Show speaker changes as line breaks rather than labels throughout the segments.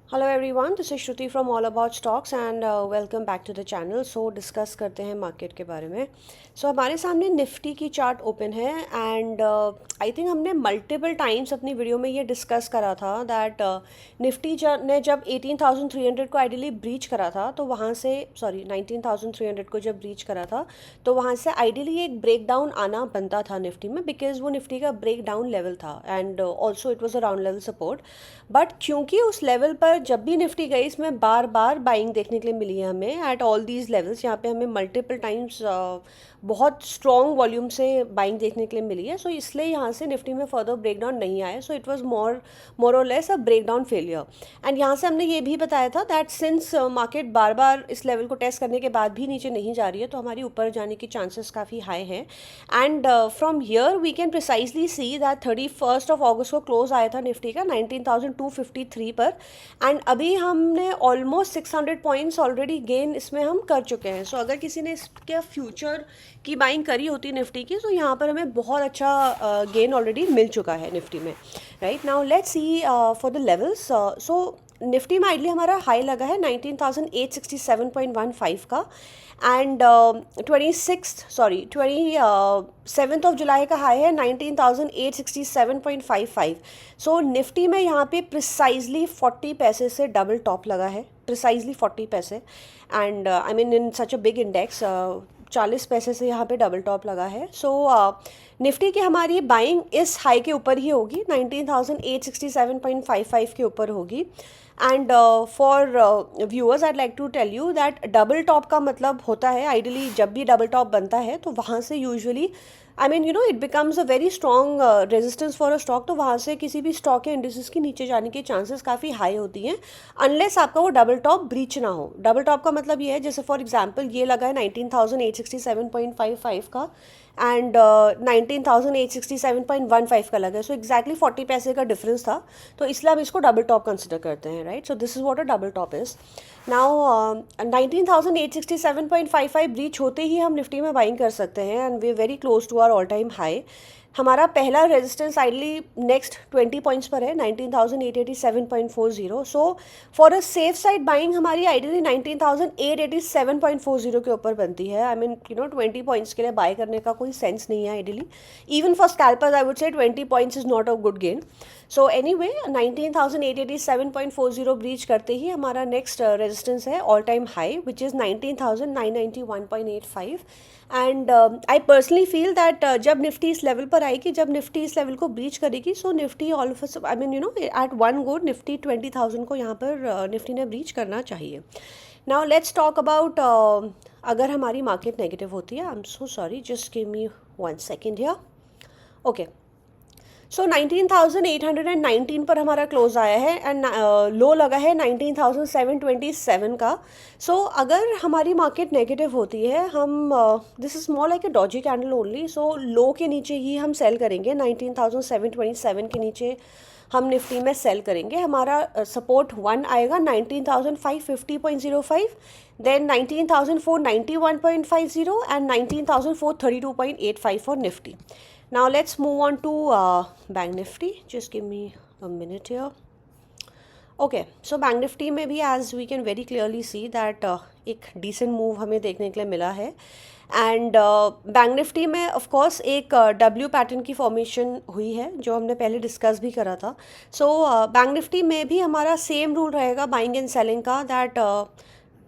Hello everyone, this is Shruti from All About Stocks and welcome back to the channel. So discuss करते हैं market के बारे में। हमारे सामने निफ्टी की चार्ट ओपन है एंड आई थिंक हमने मल्टीपल टाइम्स अपनी वीडियो में ये डिस्कस करा था दैट निफ्टी ने जब 18,300 को आइडियली ब्रीच करा था तो वहाँ से 19,300 को जब ब्रीच करा था तो वहाँ से आइडियली एक ब्रेक डाउन आना बनता था निफ्टी में, बिकॉज वो निफ्टी का ब्रेक डाउन लेवल था and also it was a round level support. But क्योंकि उस लेवल पर जब भी निफ्टी गई इसमें बार बार बाइंग देखने के लिए मिली है हमें एट ऑल दीज लेवल्स। यहाँ पे हमें मल्टीपल टाइम्स बहुत स्ट्रॉन्ग वॉल्यूम से बाइंग देखने के लिए मिली है। इसलिए यहाँ से निफ्टी में फर्दर ब्रेकडाउन नहीं आया। इट वॉज मोर और less a breakdown failure. And यहाँ से हमने ये भी बताया था दैट सिंस मार्केट बार बार इस लेवल को टेस्ट करने के बाद भी नीचे नहीं जा रही है तो हमारी ऊपर जाने की चांसेस काफ़ी हाई हैं। And from here we can precisely see that 31 अगस्त को क्लोज आया था निफ्टी का 19,253 पर एंड अभी हमने ऑलमोस्ट 600 पॉइंट्स ऑलरेडी गेन इसमें हम कर चुके हैं। अगर किसी ने इसके फ्यूचर की बाइंग करी होती निफ्टी की तो यहाँ पर हमें बहुत अच्छा गेन ऑलरेडी मिल चुका है निफ्टी में। Right now let's see for the levels. Nifty में आइडली हमारा हाई लगा है 19,867.15 का एंड 27 जुलाई का हाई है 19,867.55। निफ्टी में यहाँ पे प्रिसाइजली 40 पैसे से डबल टॉप लगा है, प्रिसाइजली 40 पैसे and I mean in such a big index 40 पैसे से यहाँ पे डबल टॉप लगा है। निफ्टी की हमारी बाइंग इस हाई के ऊपर ही होगी, 19,867.55 के ऊपर होगी। And for viewers I like to tell you that double top का मतलब होता है आइडियली जब भी डबल टॉप बनता है तो वहाँ से usually I mean it becomes a very strong resistance for a stock. तो वहाँ से किसी भी स्टॉक या इंडिसेस की नीचे जाने की चांसेस काफ़ी हाई होती हैं अनलेस आपका वो डबल टॉप ब्रीच ना हो। डबल टॉप का मतलब ये है जैसे फॉर एग्जांपल ये लगा है 19,867.55 का एंड 19,867.15 का लगा है। एग्जैक्टली 40 पैसे का डिफरेंस था तो इसलिए हम इसको डबल टॉप कंसिडर करते हैं। Right, this is what a double top is. Now 19,867.55 breach होते ही हम निफ्टी में बाइंग कर सकते हैं and we are very close to our all time high. हमारा पहला रेजिस्टेंस आइडली नेक्स्ट 20 पॉइंट्स पर है 19,887.40। For a safe side buying हमारी आइडली 19,887.40 के ऊपर बनती है। आई मीन 20 पॉइंट्स के लिए बाय करने का कोई सेंस नहीं है ideally. Even for scalpers I would say 20 points is not a good gain. Anyway 19,887.40 breach करते ही हमारा नेक्स्ट रेजिस्टेंस है all time high which is 19,991.85। And I personally feel that जब निफ्टी इस लेवल पर आएगी, जब निफ्टी इस लेवल को ब्रीच करेगी Nifty all of I mean at one go Nifty 20,000 को यहाँ पर निफ्टी ने ब्रीच करना चाहिए। नाउ लेट्स टॉक अबाउट अगर हमारी मार्केट नेगेटिव होती है। I am so sorry, just give me 1 second here. Okay, 19,819 पर हमारा क्लोज आया है एंड लो लगा है 19,727 का। अगर हमारी मार्केट नेगेटिव होती है हम this is more like a doji candle only. Low के नीचे ही हम सेल करेंगे, 19,727 के नीचे हम निफ्टी में सेल करेंगे। हमारा सपोर्ट 1 आएगा 19,550.05, then 19,491.50 and 19,432.85 for Nifty. Now let's move on to Bank Nifty. Just give me a minute here. Okay, Bank Nifty में भी as we can very clearly see that एक decent move हमें देखने के लिए मिला है एंड बैंक निफ्टी में ऑफ कोर्स एक डब्ल्यू पैटर्न की फॉर्मेशन हुई है जो हमने पहले डिस्कस भी करा था। बैंक निफ्टी में भी हमारा सेम रूल रहेगा बाइंग एंड सेलिंग का that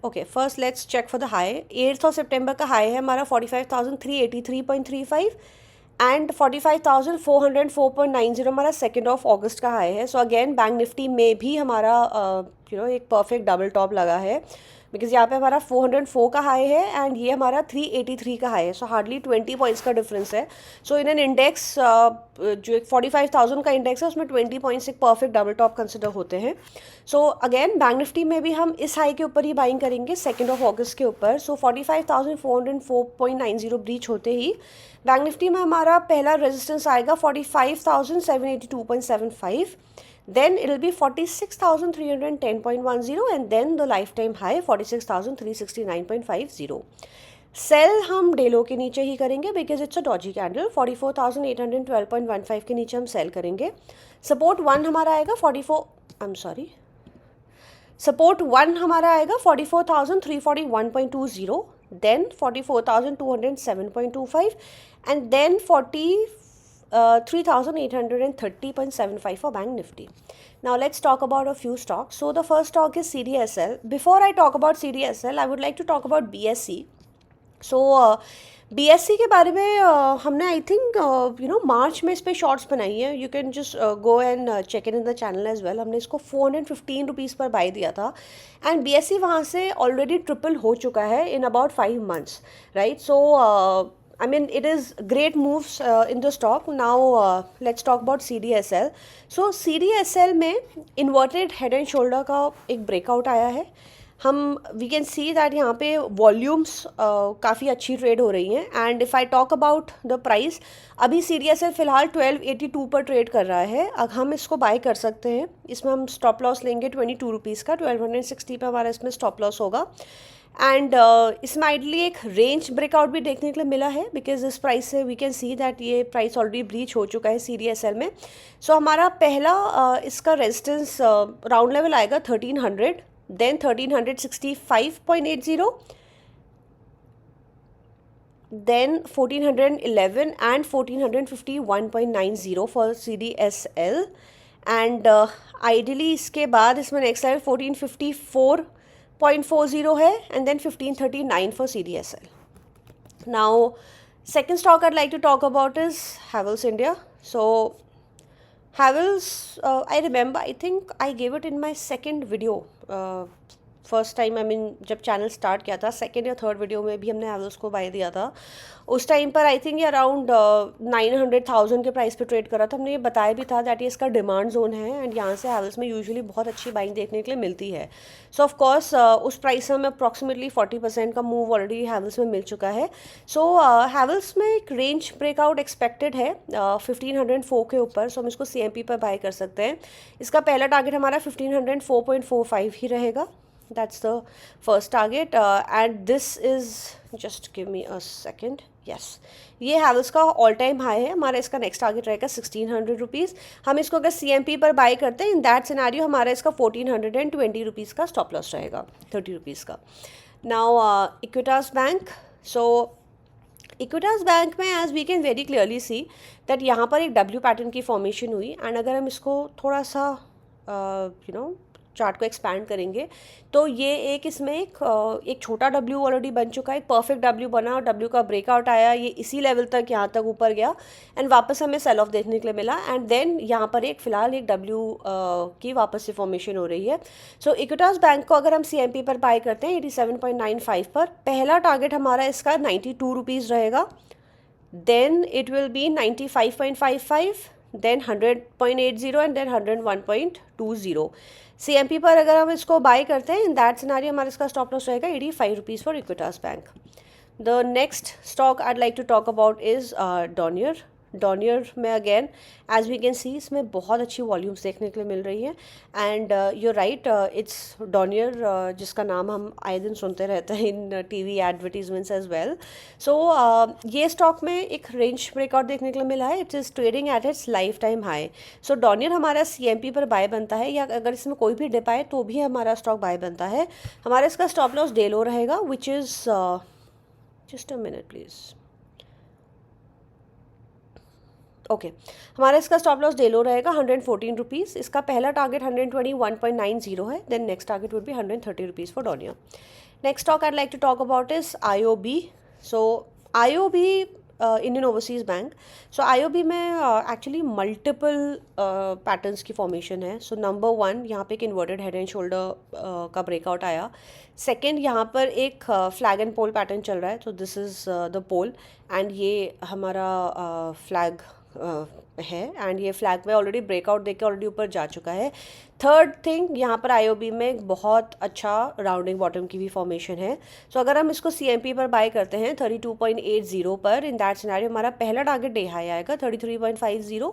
okay, first let's check for the high. 8 सितंबर का हाई है हमारा 45,383.35 एंड 45,404.90 हमारा 2 अगस्त का हाई है। अगेन बैंक निफ्टी में भी हमारा एक परफेक्ट डबल टॉप लगा है बिकॉज यहाँ पे हमारा 404 का हाई है एंड ये हमारा 383 का हाई है। हार्डली 20 पॉइंट्स का डिफरेंस है। इन एन इंडेक्स जो एक 45,000 का इंडेक्स है उसमें 20 पॉइंट्स एक परफेक्ट डबल टॉप कंसिडर होते हैं। अगेन बैंक निफ्टी में भी हम इस हाई के ऊपर ही बाइंग करेंगे 2 अगस्त के ऊपर। 45,404.90 ब्रीच होते ही बैंक निफ्टी में हमारा पहला रेजिस्टेंस आएगा 45,782.75, then it will be 46,310.10 and then the lifetime high 46,369.50। Cell हम डेलो के नीचे ही करेंगे because it's a Doge candle. 44,812.15 के नीचे हम सेल करेंगे। सपोर्ट 1 हमारा आएगा 44 आई एम सॉरी सपोर्ट 1 हमारा आएगा 44,341.20, then 44,207.25 and then 3,830.75 for Bank Nifty. Now let's talk about a few stocks. So the first stock is CDSL. Before I talk about CDSL, I would like to talk about BSE. So BSE के बारे में हमने I think March में इस पर shorts बनाई है. You can just go and check in the channel as well. हमने इसको 415 रुपीज़ पर बाय दिया था एंड BSE वहाँ से ऑलरेडी ट्रिपल हो चुका है in about 5 months, right. So I mean, it is great moves in the stock. Now, let's talk about CDSL. So, CDSL में inverted head and shoulder का एक breakout आया है. हम वी कैन सी दैट यहाँ पे वॉल्यूम्स काफ़ी अच्छी ट्रेड हो रही हैं. And if I talk about the price, अभी CDSL फ़िलहाल 1282 पर ट्रेड कर रहा है. अब हम इसको बाय कर सकते हैं. इसमें हम स्टॉप लॉस लेंगे 22 रुपीज़ का. 1260 पे हमारा इसमें स्टॉप लॉस होगा. एंड इसमें आइडली एक रेंज ब्रेकआउट भी देखने के लिए मिला है, बिकॉज इस प्राइस से वी कैन सी दैट ये प्राइस ऑलरेडी ब्रीच हो चुका है CDSL में. सो हमारा पहला इसका रेजिस्टेंस राउंड लेवल आएगा 1300, then 1365.80, then 1411 and 1451.90 for CDSL. and ideally इसके बाद इसमें नेक्स्ट लेवल 1454.40 है and then 1539 for CDSL. Now second stock I'd like to talk about is Havells India. So Havells, I remember, I think I gave it in my second video. First time, I mean जब channel start किया था, second या third video में भी हमने हैवल्स को bye दिया था. उस टाइम पर आई थिंक ये अराउंड 900,000 के प्राइस पे ट्रेड करा था. हमने ये बताया भी था दैट ये इसका डिमांड जोन है एंड यहाँ से हैवल्स में यूजुअली बहुत अच्छी बाइंग देखने के लिए मिलती है. सो ऑफ कोर्स उस प्राइस से हमें अप्रॉक्सीमेटली 40% का मूव ऑलरेडी हैवल्स में मिल चुका है. सो हैवल्स में एक रेंज ब्रेकआउट एक्सपेक्टेड है 1504 के ऊपर. सो हम इसको CMP पर बाय कर सकते हैं. इसका पहला टारगेट हमारा 1504.45 ही रहेगा. That's the first target. And this is, just give me a second. Yes, ये हैवल्स का ऑल टाइम हाई है. हमारा इसका नेक्स्ट टारगेट रहेगा 1600 रुपीज़. हम इसको अगर CMP पर बाय करते हैं, इन दैट सिनेरियो हमारा इसका 1420 रुपीज़ का स्टॉप लॉस रहेगा, 30 रुपीज़ का. Now Equitas bank. So Equitas bank में as we can very clearly see that यहाँ पर एक W पैटर्न की फॉर्मेशन हुई. एंड अगर हम इसको थोड़ा सा चार्ट को एक्सपैंड करेंगे तो ये एक इसमें एक छोटा W ऑलरेडी बन चुका है. एक परफेक्ट W बना और W का ब्रेकआउट आया. ये इसी लेवल तक यहाँ तक ऊपर गया एंड वापस हमें सेल ऑफ देखने के लिए मिला. एंड देन यहाँ पर फ़िलहाल एक W की वापस से फॉर्मेशन हो रही है. सो इक्विटास बैंक को अगर हम CMP पर बाय करते हैं 87.95 पर, पहला टारगेट हमारा इसका 92 रुपीज़ रहेगा. Then it will be 95.55, then 100.80 and then 101.20. CMP पर अगर हम इसको बाय करते हैं, इन दैट सिनेरियो हमारा इसका स्टॉप लॉस रहेगा 85 rupees for Equitas bank. The next stock I'd like to talk about is Donear. Donear में again as we can see इसमें बहुत अच्छी वॉल्यूम्स देखने के लिए मिल रही हैं. And you're right, it's Donear जिसका नाम हम आए दिन सुनते रहते हैं in TV advertisements as well. So ये स्टॉक में एक रेंज ब्रेकआउट देखने के लिए मिला है. It is trading at its life time high. So Dornier हमारा CMP पर बाय बनता है, या अगर इसमें कोई भी डिप आए तो भी हमारा स्टॉक बाय बनता है. हमारा इसका स्टॉप लॉस डे लो रहेगा, which is just a minute please. Okay, हमारा इसका स्टॉप लॉस डे लो रहेगा 114 रुपीज़. इसका पहला टारगेट 121.90 है. Then next target would be 130 rupees for Donear. Next stock I'd like to talk about is IOB. सो IOB Indian Overseas Bank. So IOB में actually multiple patterns की formation है. So number 1, यहाँ पे एक इन्वर्टेड हेड एंड शोल्डर का breakout आया. Second, यहाँ पर एक फ्लैग एंड पोल पैटर्न चल रहा है. तो this is the pole and ये हमारा फ्लैग है. एंड ये फ्लैग पे ऑलरेडी ब्रेकआउट देके ऑलरेडी ऊपर जा चुका है. थर्ड थिंग, यहाँ पर IOB में एक बहुत अच्छा राउंडिंग बॉटम की भी फॉर्मेशन है. सो अगर हम इसको CMP पर बाय करते हैं 32.80 पर, इन दैट सिनेरियो हमारा पहला टारगेट डे हाई आएगा 33.50.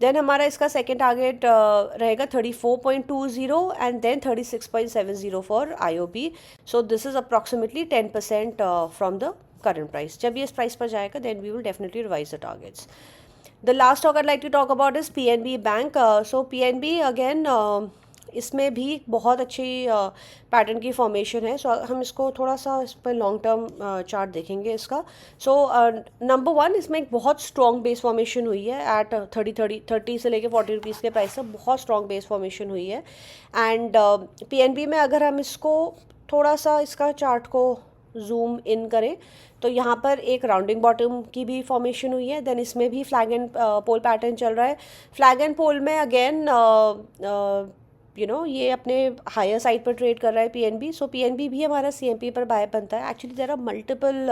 देन हमारा इसका सेकेंड टारगेट रहेगा 34.20 and then 36.70 for IOB. So this is approximately 10% from the current price. जब ये इस प्राइस पर जाएगा then we will definitely revise the targets. The last stock I'd like to talk about is PNB Bank. So PNB again इसमें भी बहुत अच्छी pattern की फॉर्मेशन है। सो हम इसको थोड़ा सा इस पर लॉन्ग टर्म चार्ट देखेंगे इसका। सो नंबर वन, इसमें एक बहुत स्ट्रॉन्ग बेस फॉर्मेशन हुई है एट 30 से लेके 40 रुपीज़ के प्राइस से बहुत स्ट्रॉन्ग बेस फॉर्मेशन हुई है। एंड पीएनबी में अगर हम इसको थोड़ा सा इसका चार्ट को जूम इन करें तो यहाँ पर एक राउंडिंग बॉटम की भी फॉर्मेशन हुई है। देन इसमें भी फ्लैग एंड पोल पैटर्न चल रहा है। फ्लैग एंड पोल में अगेन ये अपने हायर साइड पर ट्रेड कर रहा है पीएनबी। सो पीएनबी भी हमारा सीएमपी पर बाय बनता है। Actually there are multiple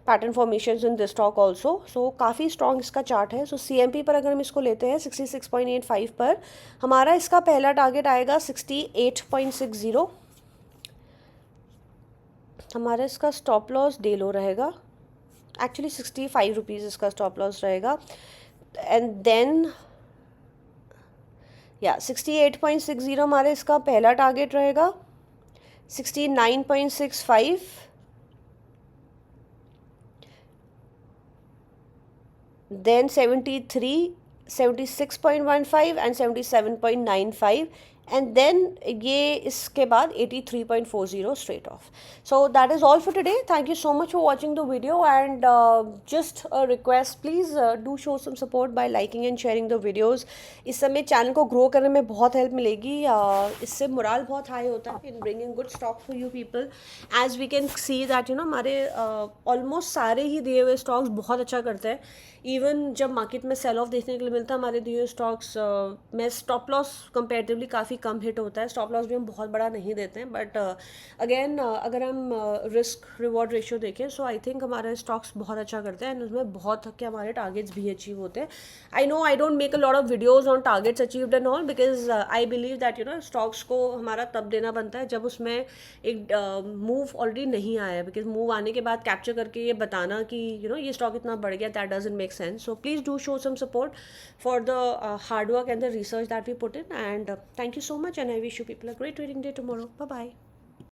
pattern formations in this stock also. So काफ़ी स्ट्रॉन्ग इसका चार्ट है। सो सीएमपी पर अगर हम इसको लेते हैं 66.85 पर, हमारा इसका पहला टारगेट आएगा 68.60। हमारा इसका स्टॉप लॉस डे लो रहेगा, एक्चुअली 65 रुपीज़ इसका स्टॉप लॉस रहेगा। एंड देन 68.60 हमारे इसका पहला टारगेट रहेगा। 69.65, देन 73, 76.15 एंड 77.95 एंड देन ये इसके बाद 83.40 straight off. So that is all for today. Thank you so much for watching the video and just a request, please do show some support by liking and sharing the videos. इस समय channel को grow करने में बहुत help मिलेगी। इससे moral बहुत high होता है in bringing good stock for you people. As we can see that हमारे ऑलमोस्ट सारे ही दिए हुए स्टॉक्स बहुत अच्छा करते हैं। इवन जब मार्केट में सेल ऑफ देखने के लिए मिलता है हमारे दिए हुए स्टॉक्स में स्टॉप लॉस कंपेरेटिवली काफ़ी कम हिट होता है। स्टॉप लॉस भी हम बहुत बड़ा नहीं देते हैं, बट अगेन अगर हम रिस्क रिवॉर्ड रेशियो देखें सो आई थिंक हमारे स्टॉक्स बहुत अच्छा करते हैं एंड उसमें बहुत हद के हमारे टारगेट्स भी अचीव होते हैं। I know I don't make a lot of videos on targets achieved and all, because I believe that stocks को हमारा तब देना बनता है जब उसमें एक मूव ऑलरेडी नहीं आया है। बिकॉज मूव आने के बाद कैप्चर करके ये बताना कि ये स्टॉक इतना बढ़ गया, that doesn't make sense. So please do show some support for the hard work and the research that we put in, and thank you so much, and I wish you people a great trading day tomorrow. Bye bye.